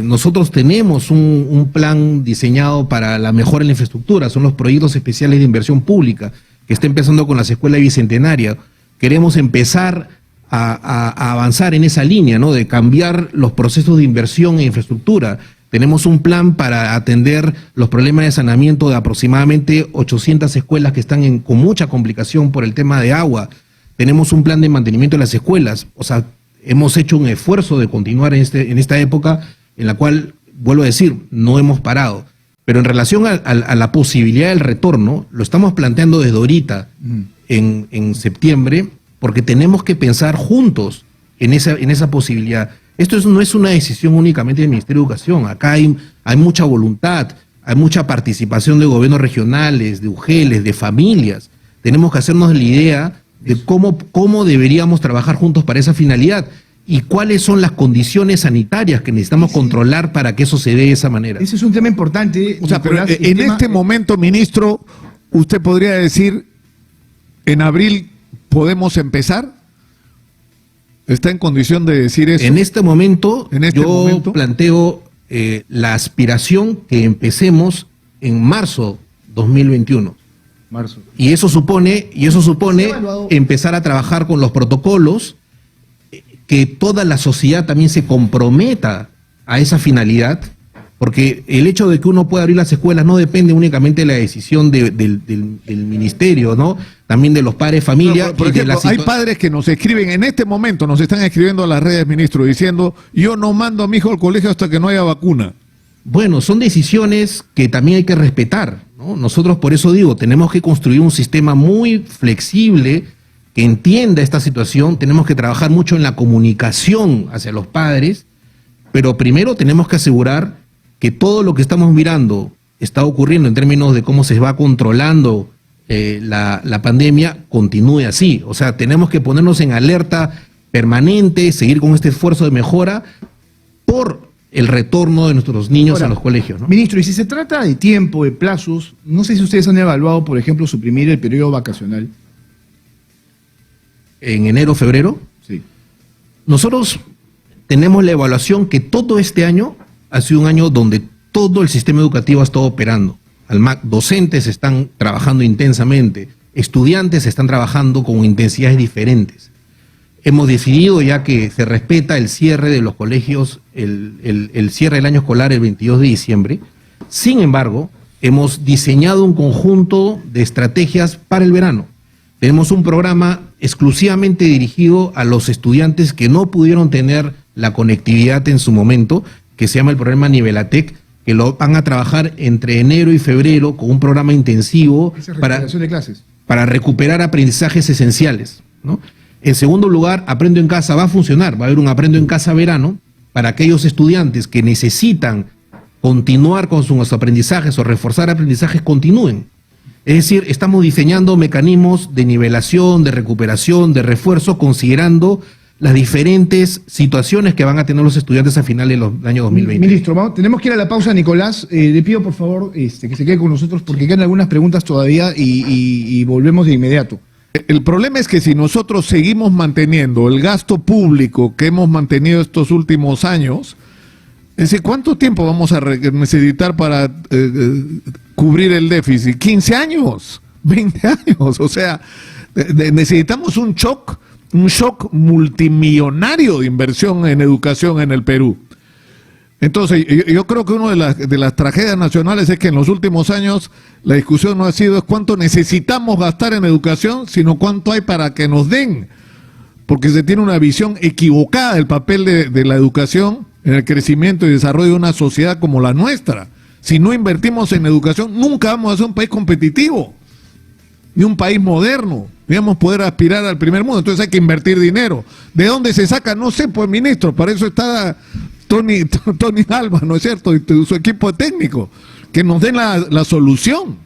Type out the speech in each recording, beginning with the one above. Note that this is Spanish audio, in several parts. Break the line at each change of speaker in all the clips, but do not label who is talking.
nosotros tenemos un plan diseñado para la mejora en la infraestructura, son los proyectos especiales de inversión pública, que está empezando con las escuelas bicentenarias. Queremos empezar a avanzar en esa línea, ¿no? De cambiar los procesos de inversión en infraestructura. Tenemos un plan para atender los problemas de saneamiento de aproximadamente 800 escuelas que están con mucha complicación por el tema de agua. Tenemos un plan de mantenimiento de las escuelas. O sea, hemos hecho un esfuerzo de continuar en esta época en la cual, vuelvo a decir, no hemos parado. Pero en relación a la posibilidad del retorno, lo estamos planteando desde ahorita, en septiembre, porque tenemos que pensar juntos en esa posibilidad. Esto no es una decisión únicamente del Ministerio de Educación. Acá hay mucha voluntad, hay mucha participación de gobiernos regionales, de UGELes, de familias. Tenemos que hacernos la idea de cómo deberíamos trabajar juntos para esa finalidad y cuáles son las condiciones sanitarias que necesitamos controlar para que eso se dé de esa manera.
Ese es un tema importante.
O sea, pero en este momento, ministro, usted podría decir, en abril podemos empezar. ¿Está en condición de decir eso?
En este momento, planteo la aspiración que empecemos en marzo 2021. Y eso supone empezar a trabajar con los protocolos, que toda la sociedad también se comprometa a esa finalidad, porque el hecho de que uno pueda abrir las escuelas no depende únicamente de la decisión del ministerio, ¿no? También de los padres, familia.
Por ejemplo, hay padres que nos escriben, en este momento nos están escribiendo a las redes, ministro, diciendo, yo no mando a mi hijo al colegio hasta que no haya vacuna.
Bueno, son decisiones que también hay que respetar, ¿no? Nosotros, por eso digo, tenemos que construir un sistema muy flexible que entienda esta situación. Tenemos que trabajar mucho en la comunicación hacia los padres, pero primero tenemos que asegurar que todo lo que estamos mirando está ocurriendo en términos de cómo se va controlando la pandemia, continúe así. O sea, tenemos que ponernos en alerta permanente, seguir con este esfuerzo de mejora por el retorno de nuestros niños a los colegios, ¿no?
Ministro, y si se trata de tiempo, de plazos, no sé si ustedes han evaluado, por ejemplo, suprimir el periodo vacacional.
En enero, febrero.
Sí.
Nosotros tenemos la evaluación que todo este año ha sido un año donde todo el sistema educativo ha estado operando. Docentes están trabajando intensamente, estudiantes están trabajando con intensidades diferentes. Hemos decidido, ya que se respeta el cierre de los colegios, el cierre del año escolar el 22 de diciembre. Sin embargo, hemos diseñado un conjunto de estrategias para el verano. Tenemos un programa exclusivamente dirigido a los estudiantes que no pudieron tener la conectividad en su momento, que se llama el programa Nivelatec, que lo van a trabajar entre enero y febrero con un programa intensivo para recuperar aprendizajes esenciales, ¿no? En segundo lugar, Aprendo en Casa va a funcionar, va a haber un Aprendo en Casa verano para aquellos estudiantes que necesitan continuar con sus aprendizajes o reforzar aprendizajes, continúen. Es decir, estamos diseñando mecanismos de nivelación, de recuperación, de refuerzo, considerando las diferentes situaciones que van a tener los estudiantes a finales del año 2020.
Ministro, tenemos que ir a la pausa, Nicolás. Le pido, por favor, que se quede con nosotros porque quedan algunas preguntas todavía y volvemos de inmediato.
El problema es que si nosotros seguimos manteniendo el gasto público que hemos mantenido estos últimos años, ¿cuánto tiempo vamos a necesitar para cubrir el déficit? 15 años, 20 años. O sea, necesitamos un shock multimillonario de inversión en educación en el Perú. Entonces, yo creo que una de las tragedias nacionales es que en los últimos años la discusión no ha sido cuánto necesitamos gastar en educación, sino cuánto hay para que nos den. Porque se tiene una visión equivocada del papel de la educación en el crecimiento y desarrollo de una sociedad como la nuestra. Si no invertimos en educación, nunca vamos a ser un país competitivo, ni un país moderno. Digamos, poder aspirar al primer mundo. Entonces hay que invertir dinero. ¿De dónde se saca? No sé, pues, ministro, para eso está Tony Alba, ¿no es cierto? Y su equipo técnico, que nos den la solución.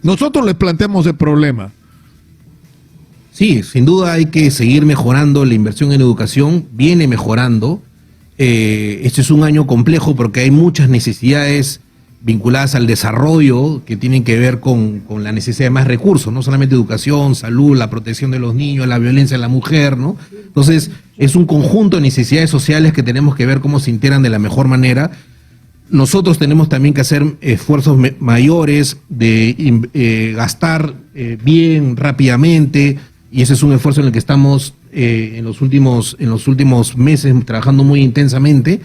Nosotros les planteamos el problema.
Sí, sin duda hay que seguir mejorando la inversión en educación, viene mejorando. Este es un año complejo porque hay muchas necesidades vinculadas al desarrollo que tienen que ver con la necesidad de más recursos, no solamente educación, salud, la protección de los niños, la violencia de la mujer, ¿no? Entonces, es un conjunto de necesidades sociales que tenemos que ver cómo se integran de la mejor manera. Nosotros tenemos también que hacer esfuerzos mayores de gastar bien, rápidamente, y ese es un esfuerzo en el que estamos en los últimos meses trabajando muy intensamente.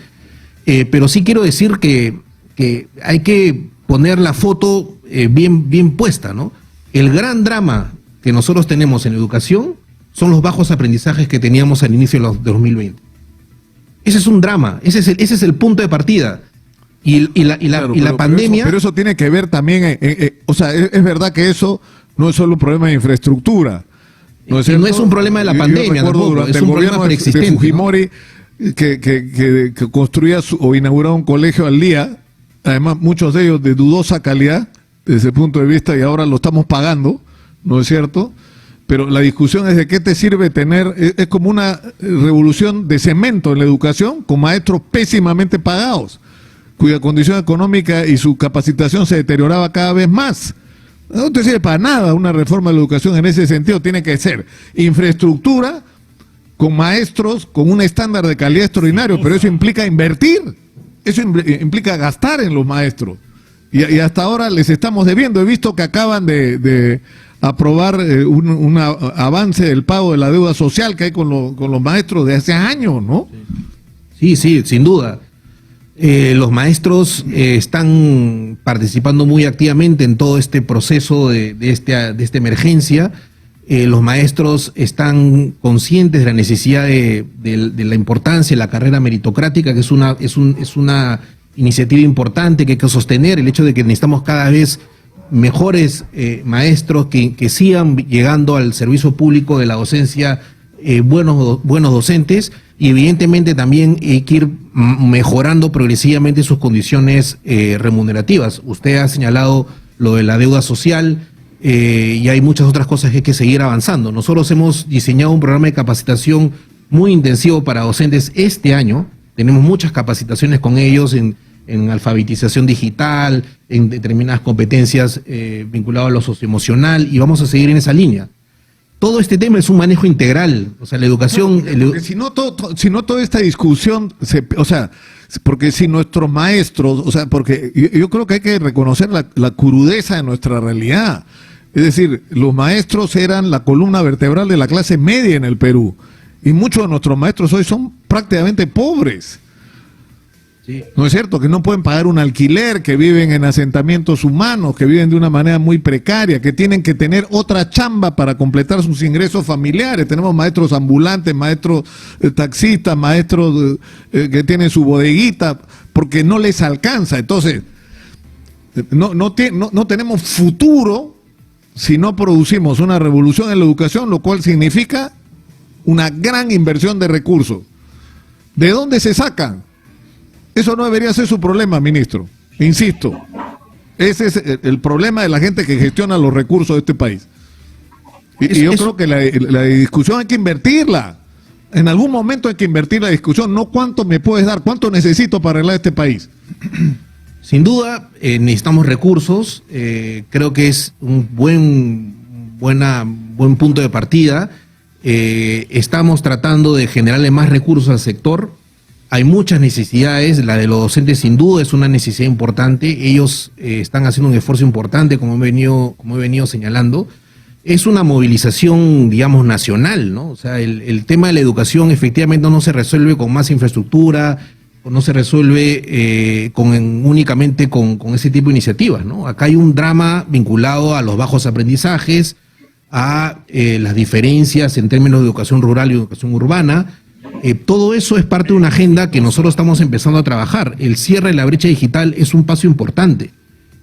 Pero sí quiero decir que hay que poner la foto bien puesta, ¿no? El gran drama que nosotros tenemos en educación son los bajos aprendizajes que teníamos al inicio de 2020. Ese es un drama, ese es el punto de partida. Y la pandemia...
Pero eso tiene que ver también, o sea, es verdad que eso no es solo un problema de infraestructura. No es
un problema de la pandemia, tampoco, es un problema preexistente,
de Fujimori, ¿no? que construía o inauguraba un colegio al día, además muchos de ellos de dudosa calidad desde ese punto de vista, y ahora lo estamos pagando, ¿no es cierto? Pero la discusión es de qué te sirve tener, es como una revolución de cemento en la educación con maestros pésimamente pagados, cuya condición económica y su capacitación se deterioraba cada vez más. No te sirve para nada una reforma de la educación en ese sentido. Tiene que ser infraestructura con maestros con un estándar de calidad extraordinario, pero eso implica invertir, eso implica gastar en los maestros. Y hasta ahora les estamos debiendo. He visto que acaban de aprobar un avance del pago de la deuda social que hay con los maestros de hace años, ¿no?
Sí, sin duda. Los maestros están participando muy activamente en todo este proceso de esta emergencia. Los maestros están conscientes de la necesidad de la importancia de la carrera meritocrática, que es una iniciativa importante que hay que sostener, el hecho de que necesitamos cada vez mejores maestros que sigan llegando al servicio público de la docencia, buenos docentes, y evidentemente también hay que ir mejorando progresivamente sus condiciones remunerativas. Usted ha señalado lo de la deuda social, y hay muchas otras cosas que hay que seguir avanzando. Nosotros hemos diseñado un programa de capacitación muy intensivo para docentes este año. Tenemos muchas capacitaciones con ellos en alfabetización digital, en determinadas competencias vinculadas a lo socioemocional, y vamos a seguir en esa línea. Todo este tema es un manejo integral, o sea, la educación...
si no toda esta discusión, porque si nuestros maestros, o sea, porque yo creo que hay que reconocer la crudeza de nuestra realidad. Es decir, los maestros eran la columna vertebral de la clase media en el Perú, y muchos de nuestros maestros hoy son prácticamente pobres. Sí. ¿No es cierto? Que no pueden pagar un alquiler, que viven en asentamientos humanos, que viven de una manera muy precaria, que tienen que tener otra chamba para completar sus ingresos familiares. Tenemos maestros ambulantes, maestros taxistas, maestros que tienen su bodeguita, porque no les alcanza. Entonces, no tenemos futuro si no producimos una revolución en la educación, lo cual significa una gran inversión de recursos. ¿De dónde se sacan? Eso no debería ser su problema, ministro. Insisto, ese es el problema de la gente que gestiona los recursos de este país. Y yo creo que la discusión hay que invertirla. En algún momento hay que invertir la discusión, no cuánto me puedes dar, cuánto necesito para arreglar este país.
Sin duda, necesitamos recursos. Creo que es un buen punto de partida. Estamos tratando de generarle más recursos al sector. Hay muchas necesidades, la de los docentes sin duda es una necesidad importante. Ellos están haciendo un esfuerzo importante, como he venido señalando. Es una movilización, digamos, nacional, ¿no? O sea, el tema de la educación efectivamente no se resuelve con más infraestructura, o no se resuelve únicamente con ese tipo de iniciativas, ¿no? Acá hay un drama vinculado a los bajos aprendizajes, a las diferencias en términos de educación rural y educación urbana. Todo eso es parte de una agenda que nosotros estamos empezando a trabajar. El cierre de la brecha digital es un paso importante.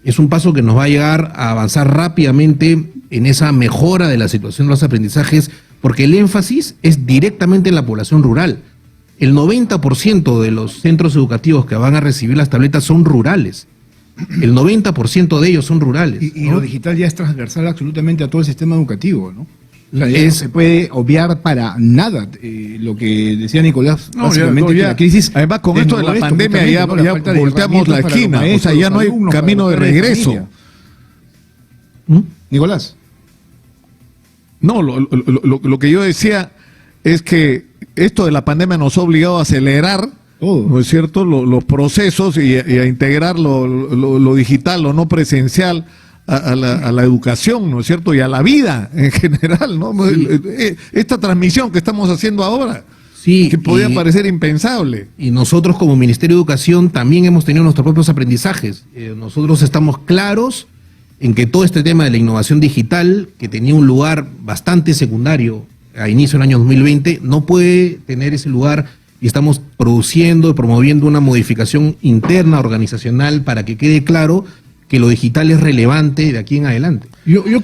Es un paso que nos va a llegar a avanzar rápidamente en esa mejora de la situación de los aprendizajes, porque el énfasis es directamente en la población rural. El 90% de los centros educativos que van a recibir las tabletas son rurales. El 90% de ellos son rurales.
Y ¿no? Lo digital ya es transversal absolutamente a todo el sistema educativo, ¿no? O sea, no se puede obviar para nada lo que decía Nicolás, básicamente que la crisis...
Además, con esto de la pandemia ya volteamos la esquina, maestros, o sea, ya no hay camino de regreso.
Nicolás.
No, lo que yo decía es que esto de la pandemia nos ha obligado a acelerar
Todo.
¿no es cierto?, los procesos y a integrar lo digital, lo no presencial a la educación, ¿no es cierto?, y a la vida en general, ¿no?
Sí.
Esta transmisión que estamos haciendo ahora,
Sí,
que podía parecer impensable.
Y nosotros como Ministerio de Educación también hemos tenido nuestros propios aprendizajes. Nosotros estamos claros en que todo este tema de la innovación digital, que tenía un lugar bastante secundario a inicio del año 2020, no puede tener ese lugar, y estamos produciendo y promoviendo una modificación interna, organizacional, para que quede claro que lo digital es relevante de aquí en adelante.
Yo